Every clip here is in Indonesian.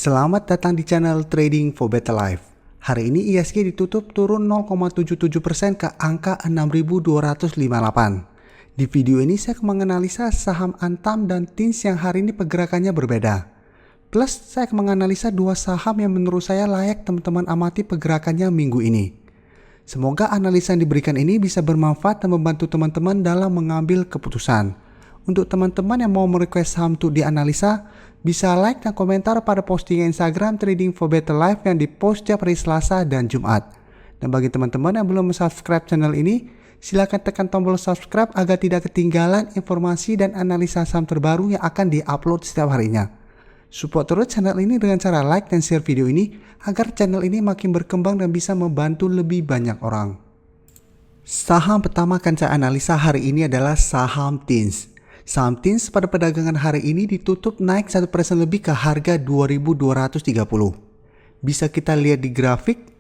Selamat datang di channel Trading for Better Life. Hari ini IHSG ditutup turun 0,77% ke angka 6.258. Di video ini saya akan menganalisa saham Antam dan TINS yang hari ini pergerakannya berbeda. Plus saya akan menganalisa dua saham yang menurut saya layak teman-teman amati pergerakannya minggu ini. Semoga analisa yang diberikan ini bisa bermanfaat dan membantu teman-teman dalam mengambil keputusan. Untuk teman-teman yang mau merequest saham untuk dianalisa, bisa like dan komentar pada postingan Instagram Trading for Better Life yang dipost setiap hari Selasa dan Jumat. Dan bagi teman-teman yang belum subscribe channel ini, silakan tekan tombol subscribe agar tidak ketinggalan informasi dan analisa saham terbaru yang akan diupload setiap harinya. Support terus channel ini dengan cara like dan share video ini agar channel ini makin berkembang dan bisa membantu lebih banyak orang. Saham pertama akan saya analisa hari ini adalah saham TINS. Saham TINS pada perdagangan hari ini ditutup naik 1% lebih ke harga 2.230. Bisa kita lihat di grafik,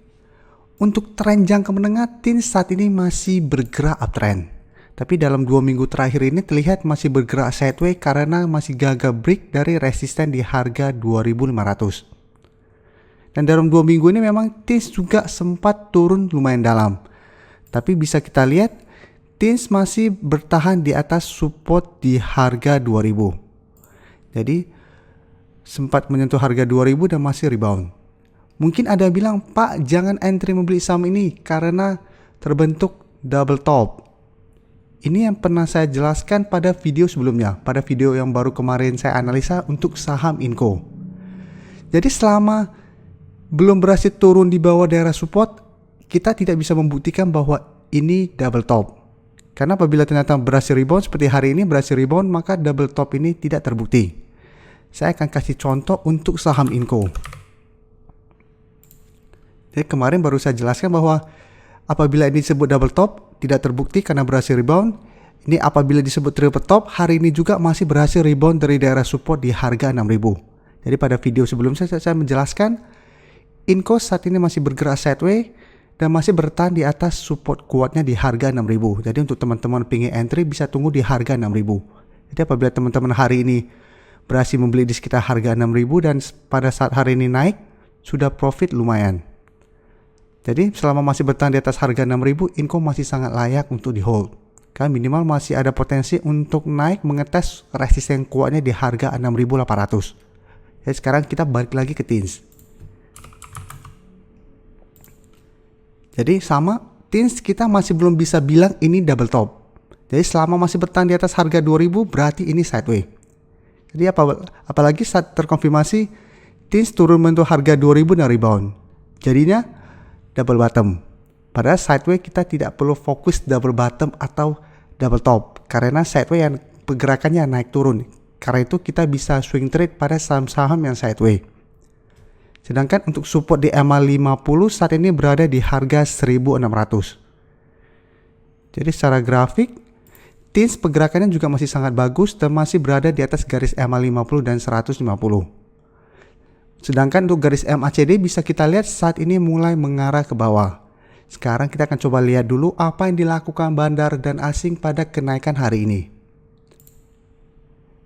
untuk tren jangka menengah TINS saat ini masih bergerak uptrend. Tapi dalam 2 minggu terakhir ini terlihat masih bergerak sideways karena masih gagal break dari resisten di harga 2.500. Dan dalam 2 minggu ini memang TINS juga sempat turun lumayan dalam. Tapi bisa kita lihat TINS masih bertahan di atas support di harga 2000. Jadi sempat menyentuh harga 2000 dan masih rebound. Mungkin ada yang bilang, "Pak, jangan entry membeli saham ini karena terbentuk double top." Ini yang pernah saya jelaskan pada video sebelumnya, pada video yang baru kemarin saya analisa untuk saham Inco. Jadi selama belum berhasil turun di bawah daerah support, kita tidak bisa membuktikan bahwa ini double top. Karena apabila ternyata berhasil rebound seperti hari ini berhasil rebound, maka double top ini tidak terbukti. Saya akan kasih contoh untuk saham Inco. Jadi kemarin baru saya jelaskan bahwa apabila ini disebut double top tidak terbukti karena berhasil rebound. Ini apabila disebut triple top, hari ini juga masih berhasil rebound dari daerah support di harga 6.000. Jadi pada video sebelum saya menjelaskan Inco saat ini masih bergerak sideways dan masih bertahan di atas support kuatnya di harga 6.000. Jadi untuk teman-teman pingin entry bisa tunggu di harga 6.000. Jadi apabila teman-teman hari ini berhasil membeli di sekitar harga 6.000 dan pada saat hari ini naik, sudah profit lumayan. Jadi selama masih bertahan di atas harga 6.000, Inco masih sangat layak untuk di hold. Kan minimal masih ada potensi untuk naik mengetes resisten kuatnya di harga 6.800. Jadi sekarang kita balik lagi ke TINS. Jadi sama TINS kita masih belum bisa bilang ini double top. Jadi selama masih bertahan di atas harga 2000 berarti ini sideways. Jadi apalagi saat terkonfirmasi TINS turun menyentuh harga 2000 dan rebound. Jadinya double bottom. Padahal sideways kita tidak perlu fokus double bottom atau double top karena sideways yang pergerakannya naik turun. Karena itu kita bisa swing trade pada saham-saham yang sideways. Sedangkan untuk support di MA50 saat ini berada di harga 1600. Jadi secara grafik TINS pergerakannya juga masih sangat bagus dan masih berada di atas garis MA50 dan 150. Sedangkan untuk garis MACD bisa kita lihat saat ini mulai mengarah ke bawah. Sekarang kita akan coba lihat dulu apa yang dilakukan bandar dan asing pada kenaikan hari ini.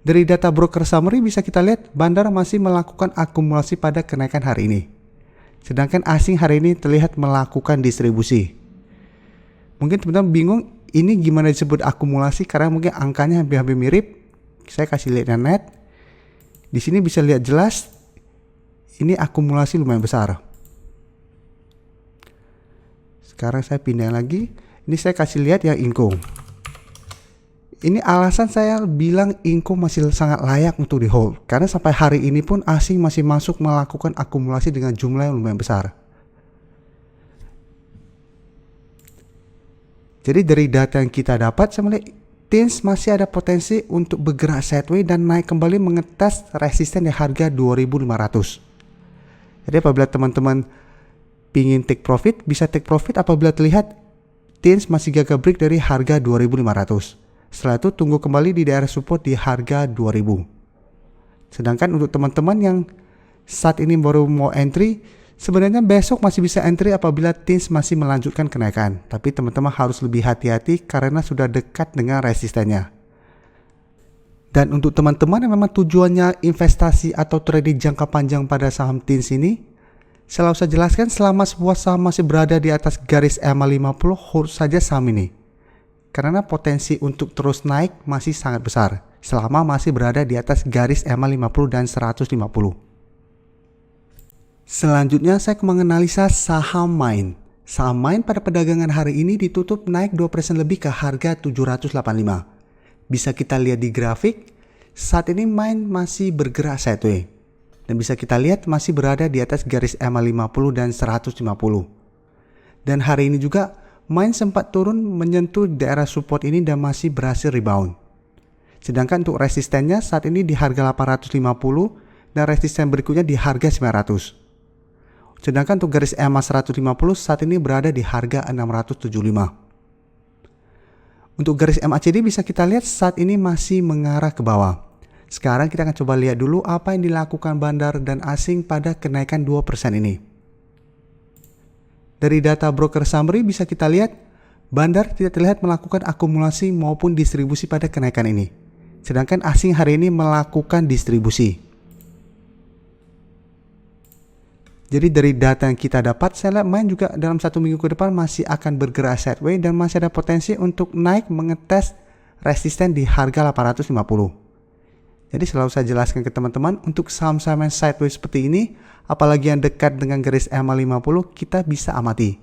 Dari data broker summary bisa kita lihat bandar masih melakukan akumulasi pada kenaikan hari ini. Sedangkan asing hari ini terlihat melakukan distribusi. Mungkin teman-teman bingung ini gimana disebut akumulasi karena mungkin angkanya hampir-hampir mirip. Saya kasih lihat net. Di sini bisa lihat jelas ini akumulasi lumayan besar. Sekarang saya pindah lagi. Ini saya kasih lihat yang Inco. Ini alasan saya bilang Inco masih sangat layak untuk di hold. Karena sampai hari ini pun asing masih masuk melakukan akumulasi dengan jumlah yang lumayan besar. Jadi dari data yang kita dapat, saya melihat TINS masih ada potensi untuk bergerak sideways dan naik kembali mengetes resisten di harga 2.500. Jadi apabila teman-teman ingin take profit, bisa take profit apabila terlihat TINS masih gagal break dari harga 2.500. Setelah itu tunggu kembali di daerah support di harga 2000. Sedangkan untuk teman-teman yang saat ini baru mau entry, sebenarnya besok masih bisa entry apabila TINS masih melanjutkan kenaikan. Tapi teman-teman harus lebih hati-hati karena sudah dekat dengan resistennya. Dan untuk teman-teman yang memang tujuannya investasi atau trading jangka panjang pada saham TINS ini, selalu saya jelaskan selama sebuah saham masih berada di atas garis EMA 50, hold saja saham ini. Karena potensi untuk terus naik masih sangat besar selama masih berada di atas garis EMA 50 dan 150. Selanjutnya saya menganalisa saham MAIN. Saham MAIN pada perdagangan hari ini ditutup naik 2% lebih ke harga 785. Bisa kita lihat di grafik, saat ini MAIN masih bergerak sideways. Dan bisa kita lihat masih berada di atas garis EMA 50 dan 150. Dan hari ini juga MAIN sempat turun menyentuh daerah support ini dan masih berhasil rebound. Sedangkan untuk resistennya saat ini di harga 850 dan resisten berikutnya di harga 900. Sedangkan untuk garis EMA 150 saat ini berada di harga 675. Untuk garis MACD bisa kita lihat saat ini masih mengarah ke bawah. Sekarang kita akan coba lihat dulu apa yang dilakukan bandar dan asing pada kenaikan 2% ini. Dari data broker summary bisa kita lihat bandar tidak terlihat melakukan akumulasi maupun distribusi pada kenaikan ini. Sedangkan asing hari ini melakukan distribusi. Jadi dari data yang kita dapat, saya lihat MAIN juga dalam 1 minggu ke depan masih akan bergerak sideways dan masih ada potensi untuk naik mengetes resisten di harga 850. Jadi selalu saya jelaskan ke teman-teman, untuk saham-saham yang sideways seperti ini, apalagi yang dekat dengan garis EMA 50, kita bisa amati.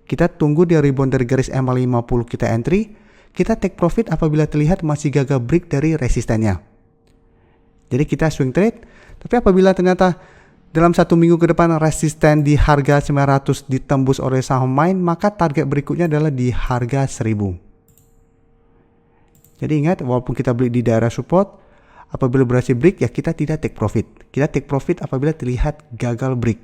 Kita tunggu dia rebound dari garis EMA 50, kita entry, kita take profit apabila terlihat masih gagal break dari resistennya. Jadi kita swing trade, tapi apabila ternyata dalam 1 minggu ke depan resisten di harga 900 ditembus oleh saham MAIN, maka target berikutnya adalah di harga 1000. Jadi ingat, walaupun kita beli di daerah support, apabila berhasil break ya kita tidak take profit. Kita take profit apabila terlihat gagal break.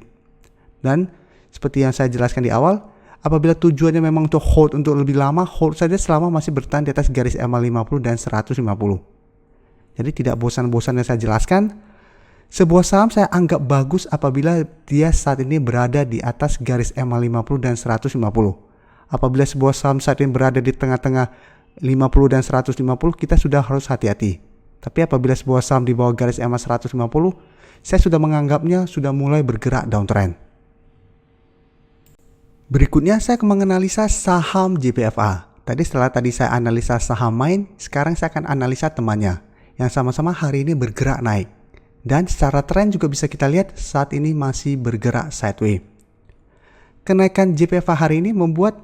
Dan seperti yang saya jelaskan di awal, apabila tujuannya memang untuk hold untuk lebih lama, hold saja selama masih bertahan di atas garis EMA 50 dan 150. Jadi tidak bosan-bosan yang saya jelaskan. Sebuah saham saya anggap bagus apabila dia saat ini berada di atas garis EMA 50 dan 150. Apabila sebuah saham saat ini berada di tengah-tengah 50 dan 150, kita sudah harus hati-hati. Tapi apabila sebuah saham di bawah garis EMA 150, saya sudah menganggapnya sudah mulai bergerak downtrend. Berikutnya saya akan menganalisa saham JPFA. Setelah saya analisa saham MAIN, sekarang saya akan analisa temannya yang sama-sama hari ini bergerak naik. Dan secara tren juga bisa kita lihat saat ini masih bergerak sideways. Kenaikan JPFA hari ini membuat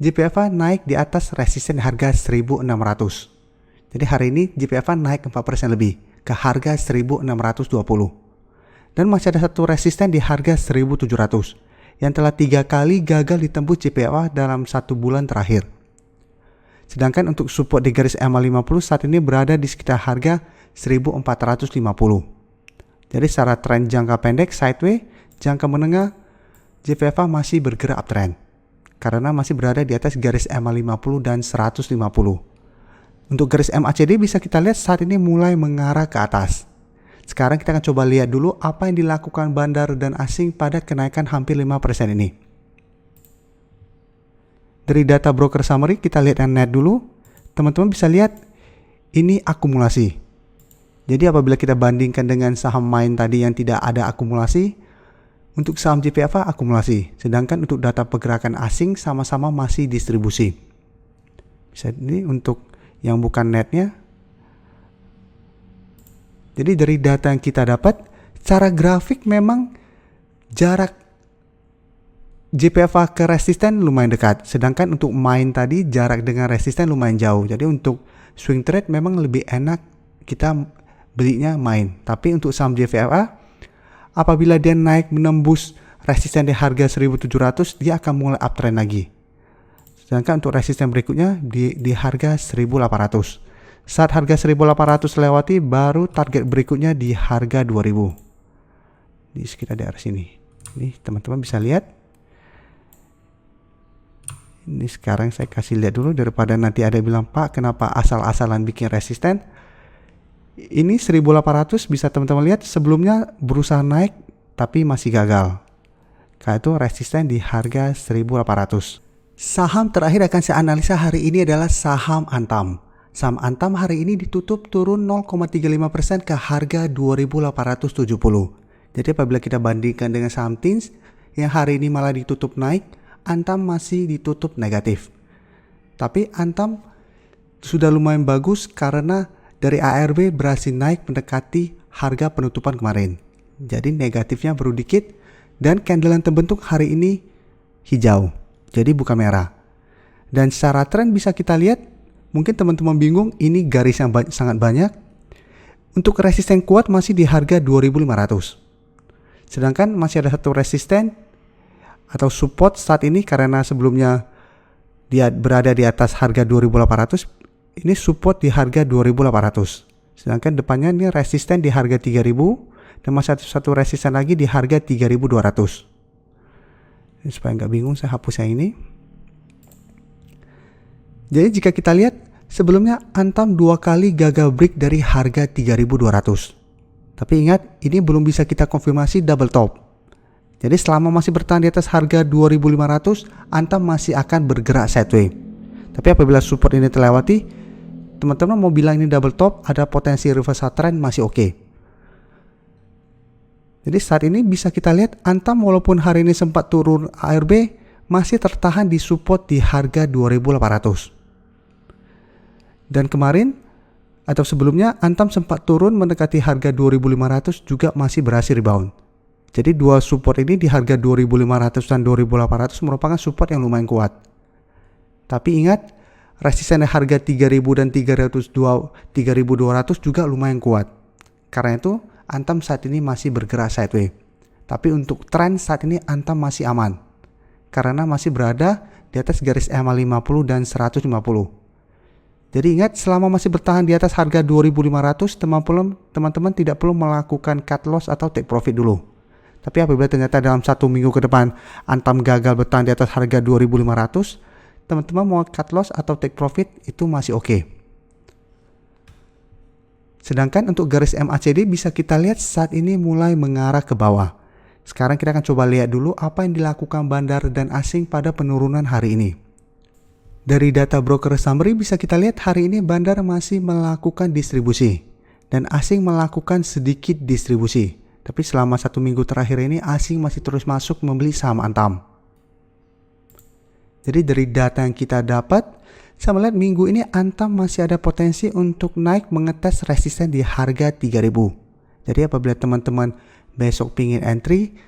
JPFA naik di atas resisten harga 1600. Jadi hari ini JPFA naik 4% lebih ke harga 1620. Dan masih ada satu resisten di harga 1700 yang telah 3 kali gagal ditembus JPFA dalam 1 bulan terakhir. Sedangkan untuk support di garis EMA 50 saat ini berada di sekitar harga 1450. Jadi secara tren jangka pendek sideways, jangka menengah JPFA masih bergerak uptrend karena masih berada di atas garis EMA 50 dan 150. Untuk garis MACD bisa kita lihat saat ini mulai mengarah ke atas. Sekarang kita akan coba lihat dulu apa yang dilakukan bandar dan asing pada kenaikan hampir 5% ini. Dari data broker summary kita lihat yang net dulu. Teman-teman bisa lihat ini akumulasi. Jadi apabila kita bandingkan dengan saham MAIN tadi yang tidak ada akumulasi, untuk saham JPFA akumulasi. Sedangkan untuk data pergerakan asing sama-sama masih distribusi. Bisa ini untuk yang bukan netnya. Jadi dari data yang kita dapat, secara grafik memang jarak JPFA ke resisten lumayan dekat. Sedangkan untuk MAIN tadi jarak dengan resisten lumayan jauh. Jadi untuk swing trade memang lebih enak kita belinya MAIN. Tapi untuk saham JPFA, apabila dia naik menembus resisten di harga 1700, dia akan mulai uptrend lagi. Sedangkan untuk resisten berikutnya di harga 1800. Saat harga 1800 lewati, baru target berikutnya di harga 2000. Di sekitar daerah sini. Ini teman-teman bisa lihat. Ini sekarang saya kasih lihat dulu daripada nanti ada bilang, Pak kenapa asal-asalan bikin resisten. Ini 1800 bisa teman-teman lihat sebelumnya berusaha naik tapi masih gagal. Karena itu resisten di harga 1800. Saham terakhir akan saya analisa hari ini adalah saham Antam. Saham Antam hari ini ditutup turun 0,35% ke harga 2.870. Jadi apabila kita bandingkan dengan saham Teens yang hari ini malah ditutup naik, Antam masih ditutup negatif. Tapi Antam sudah lumayan bagus karena dari ARB berhasil naik mendekati harga penutupan kemarin. Jadi negatifnya baru dikit dan candle yang terbentuk hari ini hijau. Jadi bukan merah. Dan secara tren bisa kita lihat, mungkin teman-teman bingung, ini garis yang sangat banyak. Untuk resisten kuat masih di harga 2.500. Sedangkan masih ada satu resisten atau support saat ini karena sebelumnya dia berada di atas harga 2.800. Ini support di harga 2.800. Sedangkan depannya ini resisten di harga 3.000 dan masih satu resisten lagi di harga 3.200. Supaya nggak bingung saya hapus yang ini. Jadi jika kita lihat sebelumnya Antam 2 kali gagal break dari harga 3.200. Tapi ingat, ini belum bisa kita konfirmasi double top. Jadi selama masih bertahan di atas harga 2.500, Antam masih akan bergerak sideways. Tapi apabila support ini terlewati, teman-teman mau bilang ini double top, ada potensi reversal trend masih oke. Jadi saat ini bisa kita lihat Antam walaupun hari ini sempat turun ARB masih tertahan di support di harga 2.800. Dan kemarin atau sebelumnya Antam sempat turun mendekati harga 2.500 juga masih berhasil rebound. Jadi dua support ini di harga 2.500 dan 2.800 merupakan support yang lumayan kuat. Tapi ingat, resisten harga 3.000 dan 3.200 juga lumayan kuat. Karena itu Antam saat ini masih bergerak sideways. Tapi untuk tren saat ini Antam masih aman. Karena masih berada di atas garis EMA 50 dan 150. Jadi ingat, selama masih bertahan di atas harga 2.500, teman-teman tidak perlu melakukan cut loss atau take profit dulu. Tapi apabila ternyata dalam 1 minggu ke depan Antam gagal bertahan di atas harga 2.500, teman-teman mau cut loss atau take profit itu masih oke. Sedangkan untuk garis MACD bisa kita lihat saat ini mulai mengarah ke bawah. Sekarang kita akan coba lihat dulu apa yang dilakukan bandar dan asing pada penurunan hari ini. Dari data broker summary bisa kita lihat hari ini bandar masih melakukan distribusi dan asing melakukan sedikit distribusi. Tapi selama 1 minggu terakhir ini asing masih terus masuk membeli saham Antam. Jadi dari data yang kita dapat, saya melihat minggu ini Antam masih ada potensi untuk naik mengetes resisten di harga 3.000. Jadi apabila teman-teman besok pingin entry,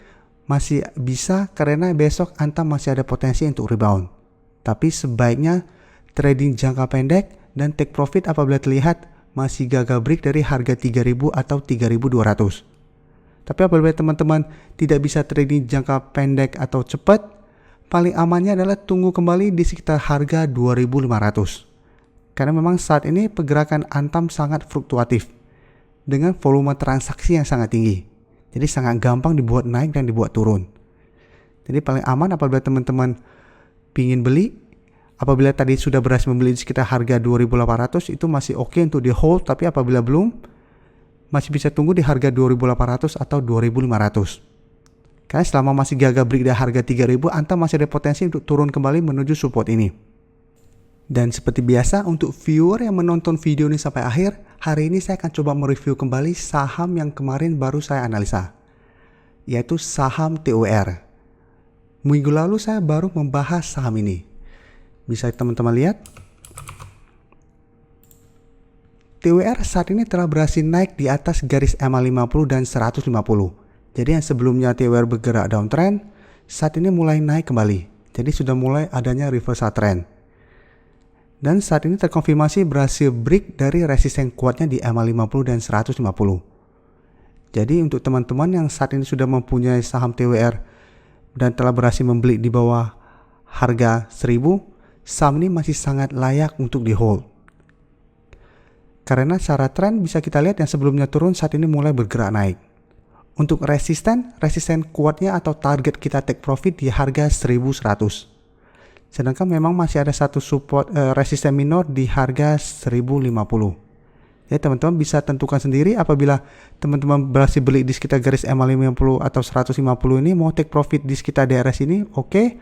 masih bisa karena besok Antam masih ada potensi untuk rebound. Tapi sebaiknya trading jangka pendek dan take profit apabila terlihat masih gagal break dari harga 3.000 atau 3.200. Tapi apabila teman-teman tidak bisa trading jangka pendek atau cepat, paling amannya adalah tunggu kembali di sekitar harga 2.500. Karena memang saat ini pergerakan Antam sangat fluktuatif dengan volume transaksi yang sangat tinggi. Jadi sangat gampang dibuat naik dan dibuat turun. Jadi paling aman apabila teman-teman ingin beli, apabila tadi sudah berhasil membeli di sekitar harga 2.800 itu masih oke untuk di hold, tapi apabila belum masih bisa tunggu di harga 2.800 atau 2.500. Karena selama masih gagal break di harga 3.000, Antam masih ada potensi untuk turun kembali menuju support ini. Dan seperti biasa untuk viewer yang menonton video ini sampai akhir, hari ini saya akan coba mereview kembali saham yang kemarin baru saya analisa, yaitu saham TUR. Minggu lalu saya baru membahas saham ini. Bisa teman-teman lihat. TUR saat ini telah berhasil naik di atas garis EMA 50 dan 150. Jadi yang sebelumnya TUR bergerak downtrend, saat ini mulai naik kembali. Jadi sudah mulai adanya reversal trend. Dan saat ini terkonfirmasi berhasil break dari resisten kuatnya di EMA 50 dan 150. Jadi untuk teman-teman yang saat ini sudah mempunyai saham TUR dan telah berhasil membeli di bawah harga 1.000, saham ini masih sangat layak untuk di hold. Karena secara tren bisa kita lihat yang sebelumnya turun saat ini mulai bergerak naik. Untuk resisten kuatnya atau target kita take profit di harga 1.100. Sedangkan memang masih ada satu support resisten minor di harga 1.050. Jadi teman-teman bisa tentukan sendiri apabila teman-teman berhasil beli di sekitar garis EMA 50 atau 150 ini, mau take profit di sekitar daerah sini, oke.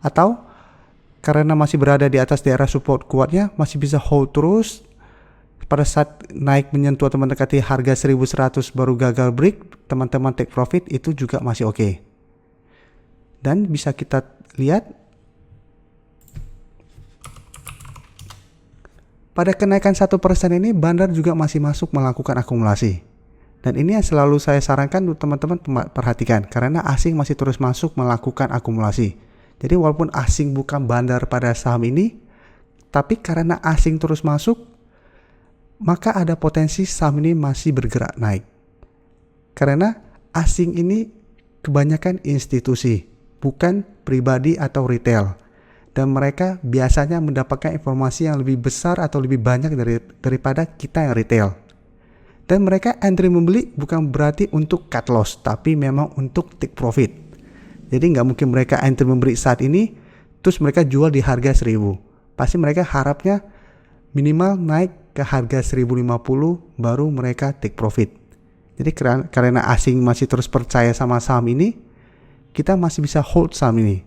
Atau karena masih berada di atas daerah support kuatnya, masih bisa hold terus. Pada saat naik menyentuh atau mendekati harga 1100 baru gagal break, teman-teman take profit itu juga masih oke. Dan bisa kita lihat pada kenaikan 1% ini Bandar juga masih masuk melakukan akumulasi. Dan ini yang selalu saya sarankan untuk teman-teman perhatikan, karena asing masih terus masuk melakukan akumulasi. Jadi walaupun asing bukan Bandar pada saham ini, tapi karena asing terus masuk, maka ada potensi saham ini masih bergerak naik. Karena asing ini kebanyakan institusi, bukan pribadi atau retail. Dan mereka biasanya mendapatkan informasi yang lebih besar atau lebih banyak daripada kita yang retail. Dan mereka entry membeli bukan berarti untuk cut loss, tapi memang untuk take profit. Jadi nggak mungkin mereka entry membeli saat ini, terus mereka jual di harga 1000. Pasti mereka harapnya minimal naik ke harga 1050 baru mereka take profit. Jadi karena asing masih terus percaya sama saham ini, kita masih bisa hold saham ini.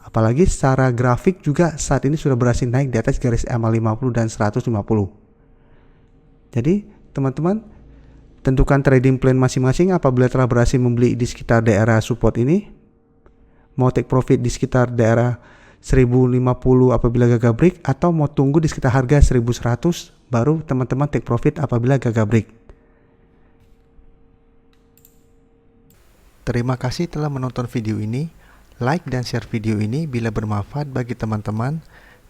Apalagi secara grafik juga saat ini sudah berhasil naik di atas garis EMA 50 dan 150. Jadi teman-teman tentukan trading plan masing-masing apabila telah berhasil membeli di sekitar daerah support ini. Mau take profit di sekitar daerah 1050 apabila gagal break, atau mau tunggu di sekitar harga 1100 baru teman-teman take profit apabila gagal break. Terima kasih telah menonton video ini. Like dan share video ini bila bermanfaat bagi teman-teman,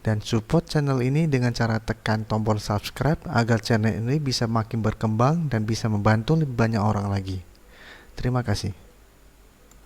dan support channel ini dengan cara tekan tombol subscribe agar channel ini bisa makin berkembang dan bisa membantu lebih banyak orang lagi. Terima kasih.